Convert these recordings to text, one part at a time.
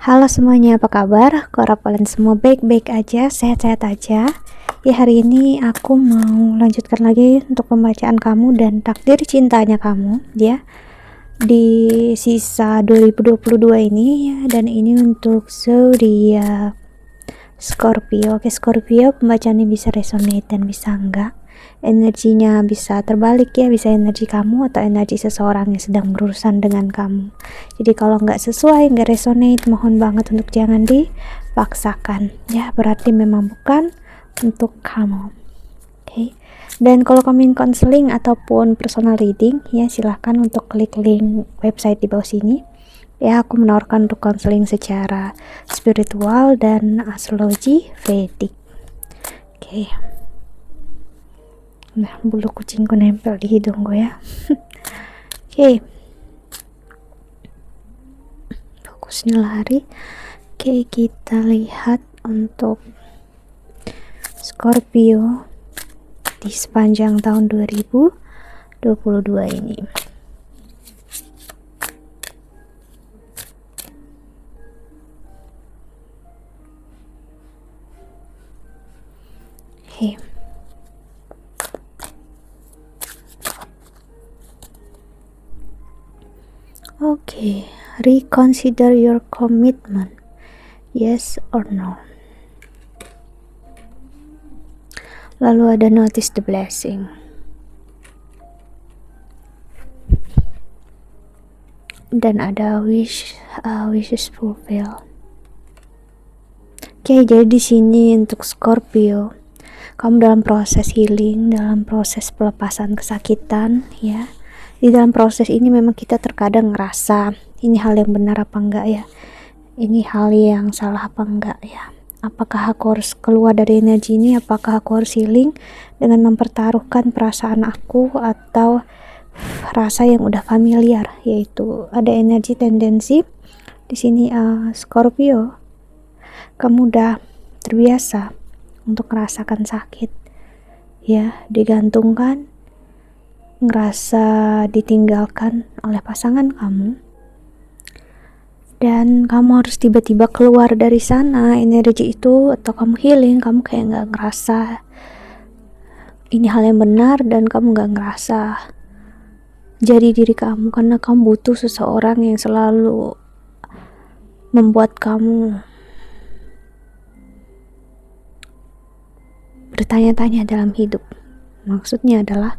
Halo semuanya, apa kabar? Aku harap kalian semua baik-baik aja, sehat-sehat aja. Ya, hari ini aku mau lanjutkan lagi untuk pembacaan kamu dan takdir cintanya kamu ya di sisa 2022 ini ya, dan ini untuk zodiak Scorpio. Oke, Scorpio, pembacaannya bisa resonate dan bisa enggak. Energinya bisa terbalik ya, bisa energi kamu atau energi seseorang yang sedang berurusan dengan kamu. Jadi kalau nggak sesuai, nggak resonate, mohon banget untuk jangan dipaksakan ya, berarti memang bukan untuk kamu. Oke. Dan kalau kamu ingin counseling ataupun personal reading ya, silahkan untuk klik link website di bawah sini ya. Aku menawarkan untuk counseling secara spiritual dan astrologi Vedic. Oke. Nah, bulu kucingku nempel di hidung gue ya. Oke. Fokusnya lari. Oke, kita lihat untuk Scorpio di sepanjang tahun 2022 ini. Oke. Okay, reconsider your commitment, yes or no. Lalu ada notice the blessing. Dan ada wishes fulfill. Oke, jadi di sini untuk Scorpio, kamu dalam proses healing, dalam proses pelepasan kesakitan ya. Di dalam proses ini memang kita terkadang ngerasa ini hal yang benar apa enggak ya, ini hal yang salah apa enggak ya, apakah aku harus keluar dari energi ini, apakah aku harus healing dengan mempertaruhkan perasaan aku atau rasa yang udah familiar, yaitu ada energi tendensi di sini. Scorpio, kamu udah terbiasa untuk merasakan sakit ya, digantungkan, ngerasa ditinggalkan oleh pasangan kamu, dan kamu harus tiba-tiba keluar dari sana energi itu, atau kamu healing, kamu kayak nggak ngerasa ini hal yang benar, dan kamu nggak ngerasa jadi diri kamu, karena kamu butuh seseorang yang selalu membuat kamu bertanya-tanya dalam hidup. Maksudnya adalah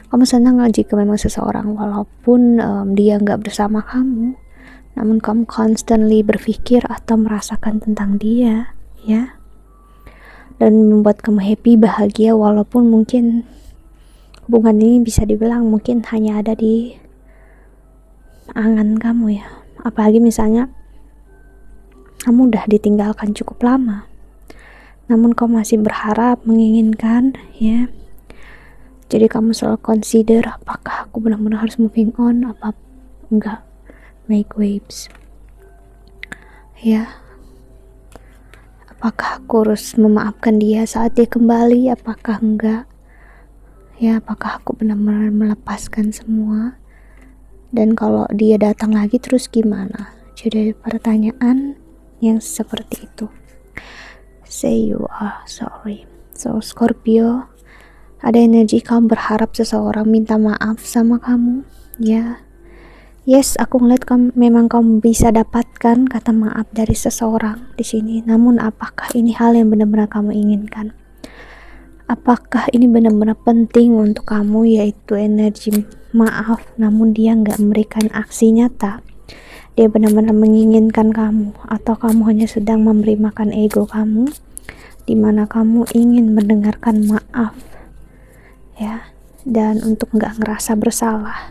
kamu senang jika memang seseorang walaupun dia nggak bersama kamu, namun kamu constantly berpikir atau merasakan tentang dia ya, dan membuat kamu happy, bahagia, walaupun mungkin hubungan ini bisa dibilang mungkin hanya ada di angan kamu ya. Apalagi misalnya kamu udah ditinggalkan cukup lama, namun kamu masih berharap, menginginkan ya. Jadi kamu selalu consider, apakah aku benar-benar harus moving on apa enggak, make waves ya. Apakah aku harus memaafkan dia saat dia kembali, apakah enggak ya, apakah aku benar-benar melepaskan semua, dan kalau dia datang lagi terus gimana. Jadi pertanyaan yang seperti itu. Say you are sorry. So Scorpio, ada energi kamu berharap seseorang minta maaf sama kamu ya. Yes, aku ngeliat memang kamu bisa dapatkan kata maaf dari seseorang di sini. Namun apakah ini hal yang benar-benar kamu inginkan? Apakah ini benar-benar penting untuk kamu, yaitu energi maaf, namun dia nggak memberikan aksi nyata? Dia benar-benar menginginkan kamu, atau kamu hanya sedang memberi makan ego kamu, dimana kamu ingin mendengarkan maaf ya, dan untuk nggak ngerasa bersalah.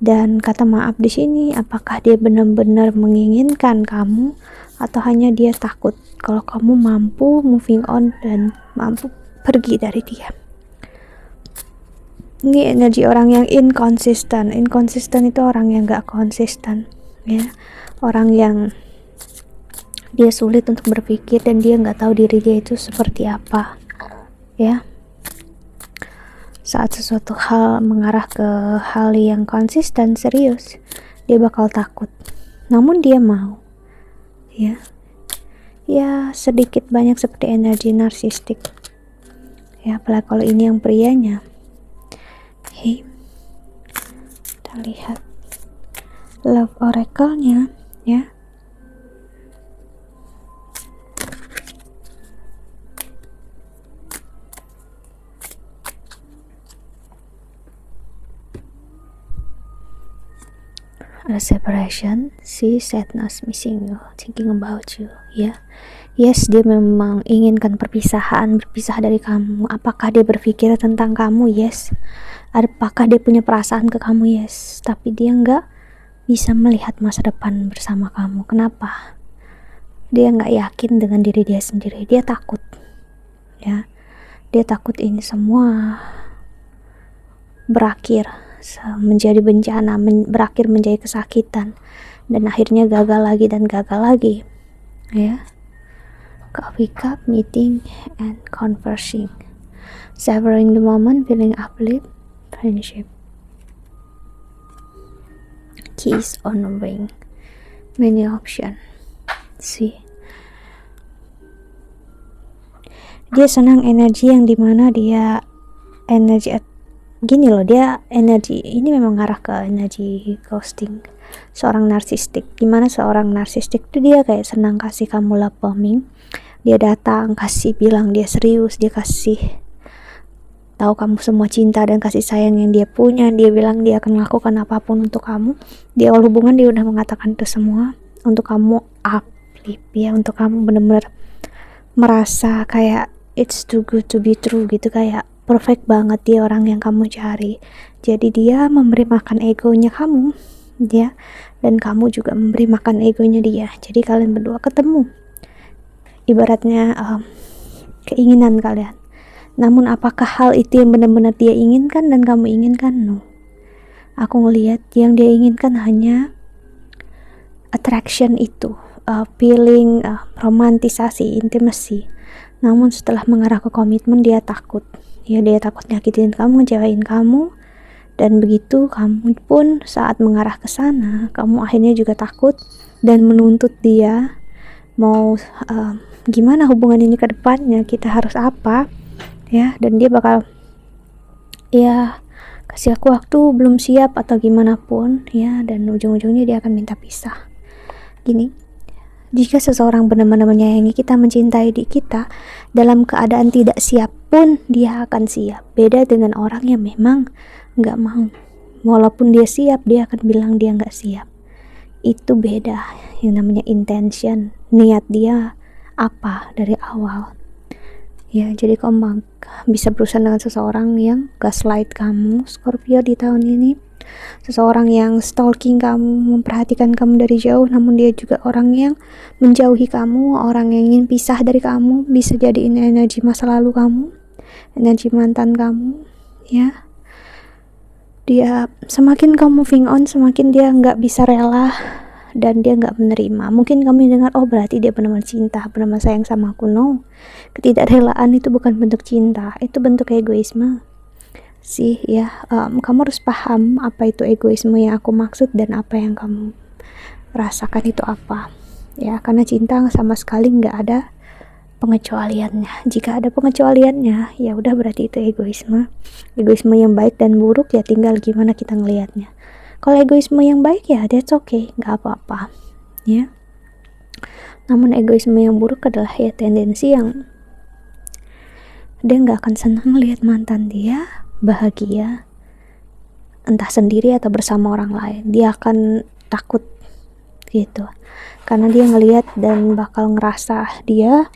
Dan kata maaf di sini, apakah dia benar-benar menginginkan kamu, atau hanya dia takut kalau kamu mampu moving on dan mampu pergi dari dia. Ini energi orang yang inkonsisten. Inkonsisten itu orang yang nggak konsisten ya, orang yang dia sulit untuk berpikir dan dia nggak tahu diri dia itu seperti apa ya. Saat sesuatu hal mengarah ke hal yang konsisten, serius, dia bakal takut. Namun dia mau ya sedikit banyak seperti energi narsistik ya, apalagi kalau ini yang prianya. Kita lihat love oracle-nya ya. Ada separation, see sadness, missing you, thinking about you ya. Yes, dia memang inginkan perpisahan, berpisah dari kamu. Apakah dia berpikir tentang kamu? Yes. Apakah dia punya perasaan ke kamu? Yes. Tapi dia nggak bisa melihat masa depan bersama kamu. Kenapa? Dia nggak yakin dengan diri dia sendiri. Dia takut ya. Dia takut ini semua berakhir menjadi bencana, berakhir menjadi kesakitan, dan akhirnya gagal lagi dan gagal lagi ya. Coffee cup, meeting and conversing, savoring the moment, feeling uplift, friendship, kiss on the wing, many option. See, dia senang energi yang dimana dia energi gini loh, dia energi ini memang ngarah ke energi ghosting, seorang narsistik. Gimana seorang narsistik tuh dia kayak senang kasih kamu love bombing. Dia datang kasih bilang dia serius, dia kasih tahu kamu semua cinta dan kasih sayang yang dia punya. Dia bilang dia akan melakukan apapun untuk kamu. Di awal hubungan dia udah mengatakan itu semua untuk kamu uplift ya, untuk kamu benar-benar merasa kayak it's too good to be true gitu, kayak perfect banget dia orang yang kamu cari. Jadi dia memberi makan egonya kamu dia, dan kamu juga memberi makan egonya dia. Jadi kalian berdua ketemu, ibaratnya keinginan kalian. Namun apakah hal itu yang benar-benar dia inginkan dan kamu inginkan? No. Aku ngelihat yang dia inginkan hanya attraction itu, feeling, romantisasi, intimacy. Namun setelah mengarah ke komitmen dia takut ya, dia takut nyakitin kamu, ngecewain kamu. Dan begitu kamu pun saat mengarah ke sana, kamu akhirnya juga takut dan menuntut dia mau gimana hubungan ini ke depannya, kita harus apa ya. Dan dia bakal ya kasih aku waktu, belum siap atau gimana pun ya, dan ujung-ujungnya dia akan minta pisah. Gini, jika seseorang benar-benar menyayangi kita, mencintai kita, dalam keadaan tidak siap pun dia akan siap. Beda dengan orang yang memang nggak mau. Walaupun dia siap, dia akan bilang dia nggak siap. Itu beda. Yang namanya intention, niat dia apa dari awal. Ya, jadi kamu bisa berusaha dengan seseorang yang gaslight kamu, Scorpio, di tahun ini. Seseorang yang stalking kamu, memperhatikan kamu dari jauh, namun dia juga orang yang menjauhi kamu, orang yang ingin pisah dari kamu. Bisa jadi ini energi masa lalu kamu, energi mantan kamu ya. Dia semakin kamu moving on, semakin dia nggak bisa rela dan dia nggak menerima. Mungkin kamu dengar, oh berarti dia benar-benar cinta, benar-benar sayang sama aku. No, ketidakrelaan itu bukan bentuk cinta, itu bentuk egoisme sih ya. Kamu harus paham apa itu egoisme yang aku maksud dan apa yang kamu rasakan itu apa ya. Karena cinta sama sekali nggak ada pengecualiannya. Jika ada pengecualiannya, ya udah berarti itu egoisme. Egoisme yang baik dan buruk ya tinggal gimana kita ngelihatnya. Kalau egoisme yang baik ya that's okay, nggak apa-apa ya. Namun egoisme yang buruk adalah ya tendensi yang dia nggak akan senang lihat mantan dia bahagia, entah sendiri atau bersama orang lain. Dia akan takut gitu, karena dia ngelihat dan bakal ngerasa dia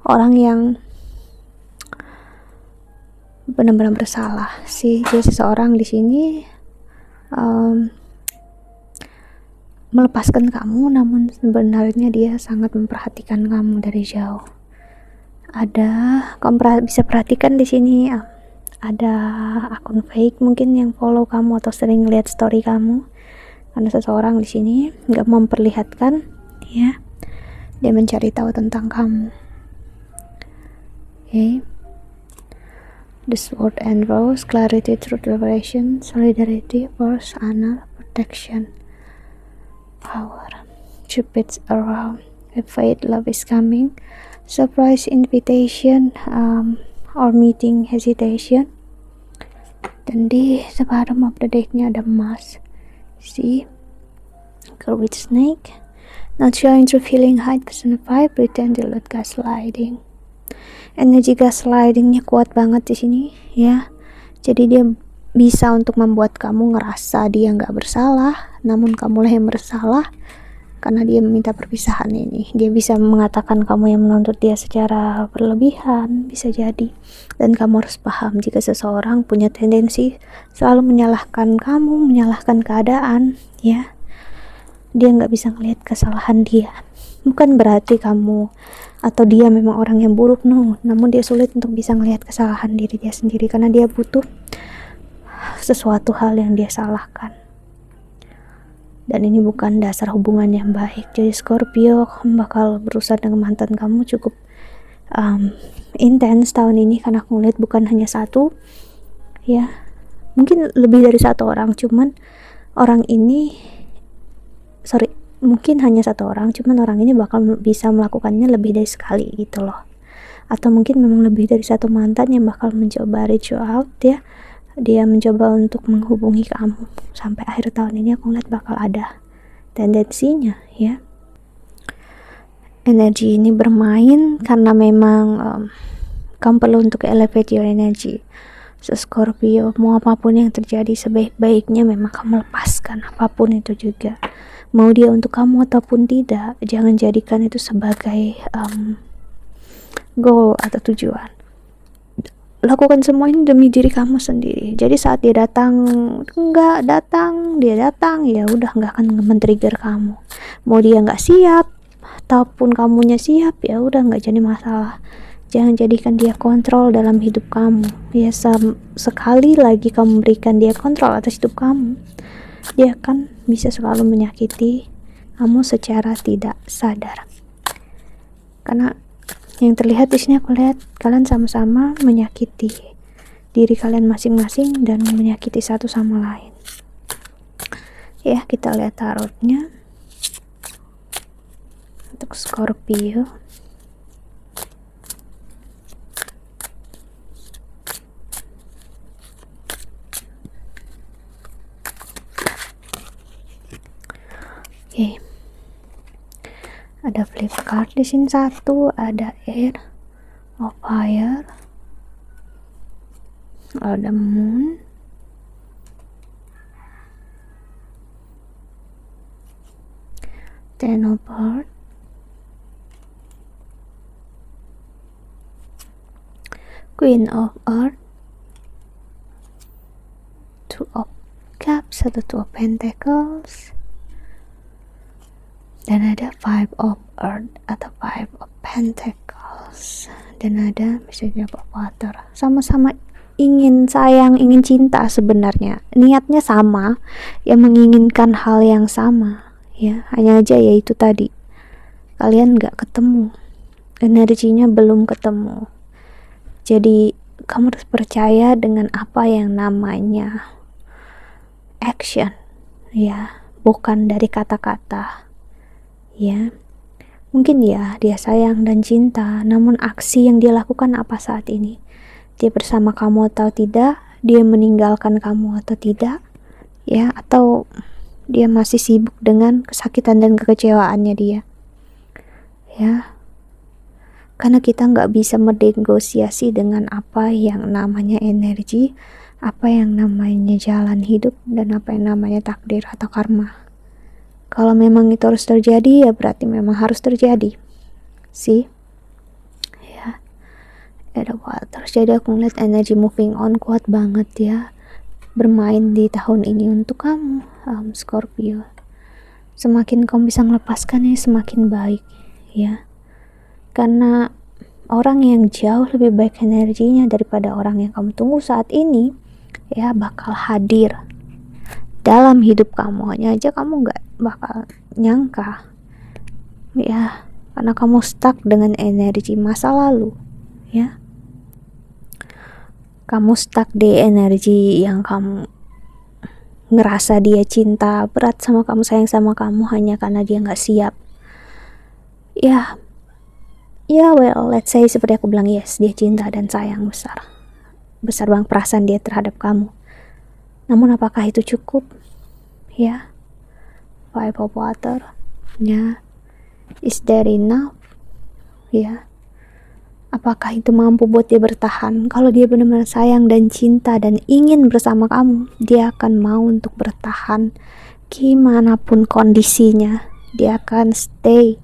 orang yang benar-benar bersalah sih. Jadi seseorang di sini melepaskan kamu, namun sebenarnya dia sangat memperhatikan kamu dari jauh. Kamu bisa perhatikan di sini ada akun fake mungkin yang follow kamu atau sering lihat story kamu, karena seseorang di sini nggak memperlihatkan ya, dia mencari tahu tentang kamu. Okay. The Sword and Rose, clarity, truth, revelation, solidarity, force, honor, protection, power. Cupid's around. Fate, love is coming. Surprise invitation, or meeting hesitation. Dan di the bottom of the decknya ada emas. See, girl with snake. Not showing true feeling, hide person 5, pretend delude, gaslighting. Energi gaslightingnya kuat banget di sini, ya. Jadi dia bisa untuk membuat kamu ngerasa dia nggak bersalah, namun kamulah yang bersalah karena dia meminta perpisahan ini. Dia bisa mengatakan kamu yang menuntut dia secara berlebihan, bisa jadi. Dan kamu harus paham jika seseorang punya tendensi selalu menyalahkan kamu, menyalahkan keadaan, ya. Dia nggak bisa ngelihat kesalahan dia. Bukan berarti kamu atau dia memang orang yang buruk, no. Namun dia sulit untuk bisa ngelihat kesalahan diri dia sendiri karena dia butuh sesuatu hal yang dia salahkan. Dan ini bukan dasar hubungan yang baik. Jadi Scorpio bakal berusaha dengan mantan kamu cukup intens tahun ini, karena aku ngeliat bukan hanya satu, ya, mungkin lebih dari satu orang, cuman orang ini mungkin hanya satu orang, cuman orang ini bakal bisa melakukannya lebih dari sekali gitu loh. Atau mungkin memang lebih dari satu mantan yang bakal mencoba reach out, ya. Dia mencoba untuk menghubungi kamu. Sampai akhir tahun ini aku ngeliat bakal ada tendensinya, ya. Energi ini bermain karena memang kamu perlu untuk elevate your energy. So Scorpio, mau apapun yang terjadi, sebaik-baiknya memang kamu lepaskan apapun itu juga. Mau dia untuk kamu ataupun tidak, jangan jadikan itu sebagai goal atau tujuan. Lakukan semua ini demi diri kamu sendiri. Jadi saat dia datang, dia datang, ya udah nggak akan men-trigger kamu. Mau dia nggak siap ataupun kamunya siap, ya udah nggak jadi masalah. Jangan jadikan dia kontrol dalam hidup kamu. Ya, sekali lagi kamu berikan dia kontrol atas hidup kamu, dia akan bisa selalu menyakiti kamu secara tidak sadar. Karena yang terlihat di sini, aku lihat kalian sama-sama menyakiti diri kalian masing-masing dan menyakiti satu sama lain. Ya, kita lihat tarotnya untuk Scorpio. Oke. Ada flip card di sini satu, ada air of fire, ada moon, ten of hearts, queen of earth, two of cups, atau two of pentacles, dan ada five of earth atau five of pentacles, dan ada message of water. Sama-sama ingin sayang, ingin cinta sebenarnya. Niatnya sama, yang menginginkan hal yang sama, ya. Hanya aja ya itu tadi, kalian gak ketemu, energinya belum ketemu. Jadi kamu harus percaya dengan apa yang namanya action, ya, bukan dari kata-kata. Ya, mungkin dia sayang dan cinta, namun aksi yang dia lakukan apa saat ini? Dia bersama kamu atau tidak? Dia meninggalkan kamu atau tidak? Ya, atau dia masih sibuk dengan kesakitan dan kekecewaannya dia? Ya, karena kita nggak bisa bernegosiasi dengan apa yang namanya energi, apa yang namanya jalan hidup, dan apa yang namanya takdir atau karma. Kalau memang itu harus terjadi, ya berarti memang harus terjadi. See? Ya. Ada water. Jadi aku ngeliat energi moving on kuat banget, ya. Bermain di tahun ini untuk kamu, Scorpio. Semakin kamu bisa melepaskannya, semakin baik, ya. Karena orang yang jauh lebih baik energinya daripada orang yang kamu tunggu saat ini, ya, bakal hadir dalam hidup kamu. Hanya aja kamu gak bakal nyangka, ya, karena kamu stuck dengan energi masa lalu, ya. Kamu stuck di energi yang kamu ngerasa dia cinta berat sama kamu, sayang sama kamu hanya karena dia nggak siap. Well, let's say seperti aku bilang, yes, dia cinta dan sayang besar banget perasaan dia terhadap kamu. Namun apakah itu cukup? 5 of water, is that enough? Apakah itu mampu buat dia bertahan? Kalau dia benar-benar sayang dan cinta dan ingin bersama kamu, dia akan mau untuk bertahan gimana pun kondisinya. Dia akan stay,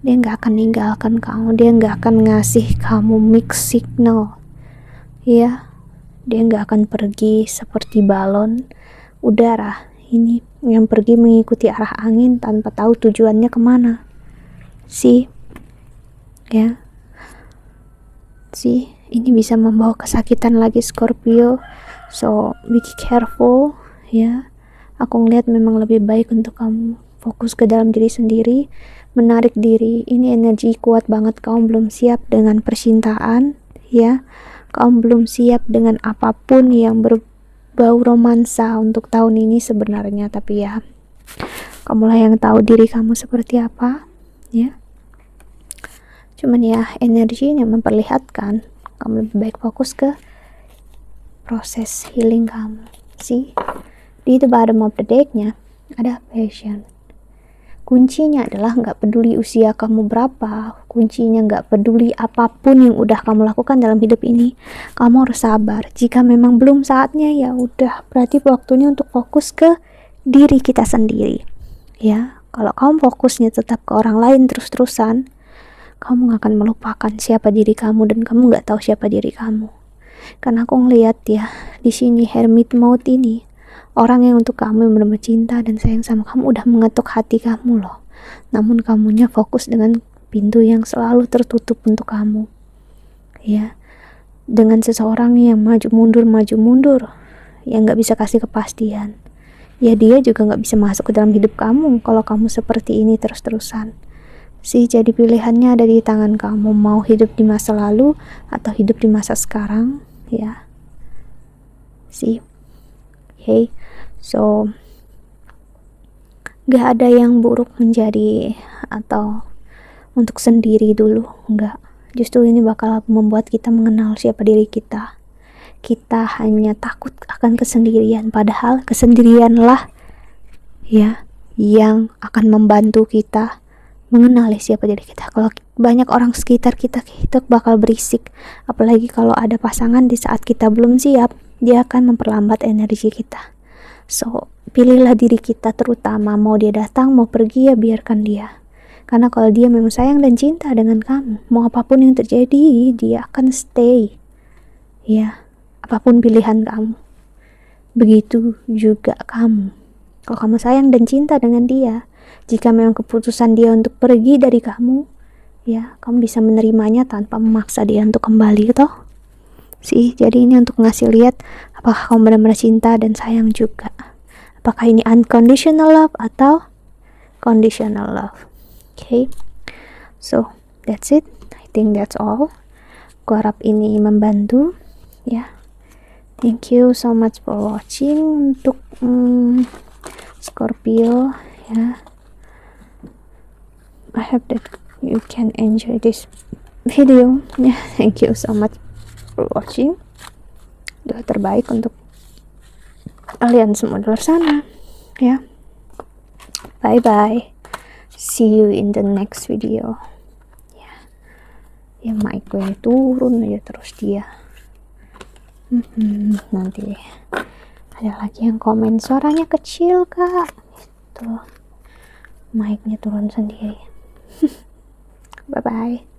dia gak akan ninggalkan kamu, dia gak akan ngasih kamu mixed signal. Dia gak akan pergi seperti balon udara ini yang pergi mengikuti arah angin tanpa tahu tujuannya kemana. Ini bisa membawa kesakitan lagi, Scorpio. So be careful. Aku ngeliat memang lebih baik untuk kamu fokus ke dalam diri sendiri, menarik diri. Ini energi kuat banget. Kamu belum siap dengan percintaan, kamu belum siap dengan apapun yang berbau romansa untuk tahun ini sebenarnya. Tapi kamulah yang tahu diri kamu seperti apa. Cuman energinya memperlihatkan kamu lebih baik fokus ke proses healing kamu. Di the bottom of the deck-nya ada passion. Kuncinya adalah gak peduli usia kamu berapa, kuncinya gak peduli apapun yang udah kamu lakukan dalam hidup ini, kamu harus sabar. Jika memang belum saatnya, ya udah, berarti waktunya untuk fokus ke diri kita sendiri. Kalau kamu fokusnya tetap ke orang lain terus-terusan, kamu akan melupakan siapa diri kamu dan kamu gak tahu siapa diri kamu. Karena aku ngeliat di sini hermit mode ini, orang yang untuk kamu yang benar-benar cinta dan sayang sama kamu udah mengetuk hati kamu loh. Namun kamunya fokus dengan pintu yang selalu tertutup untuk kamu. Dengan seseorang yang maju mundur, yang gak bisa kasih kepastian. Dia juga gak bisa masuk ke dalam hidup kamu kalau kamu seperti ini terus-terusan. Jadi pilihannya ada di tangan kamu, mau hidup di masa lalu atau hidup di masa sekarang. So gak ada yang buruk menjadi atau untuk sendiri dulu, enggak. Justru ini bakal membuat kita mengenal siapa diri kita. Kita hanya takut akan kesendirian, padahal kesendirianlah yang akan membantu kita mengenali siapa diri kita. Kalau banyak orang sekitar kita bakal berisik, apalagi kalau ada pasangan di saat kita belum siap, dia akan memperlambat energi kita. So pilihlah diri kita, terutama mau dia datang mau pergi, biarkan dia. Karena kalau dia memang sayang dan cinta dengan kamu, mau apapun yang terjadi, dia akan stay. Apapun pilihan kamu, begitu juga kamu. Kalau kamu sayang dan cinta dengan dia, jika memang keputusan dia untuk pergi dari kamu, kamu bisa menerimanya tanpa memaksa dia untuk kembali, toh. Jadi ini untuk ngasih lihat apakah kamu benar-benar cinta dan sayang juga. Apakah ini unconditional love atau conditional love. So that's it. I think that's all. Aku harap ini membantu. Thank you so much for watching untuk Scorpio. I hope that you can enjoy this video. Thank you so much for watching. Doa terbaik untuk kalian semua di luar sana. Bye bye. See you in the next video. Mic gue turun aja terus dia. Nanti ada lagi yang komen suaranya kecil, Kak. Mic-nya turun sendiri. Bye bye.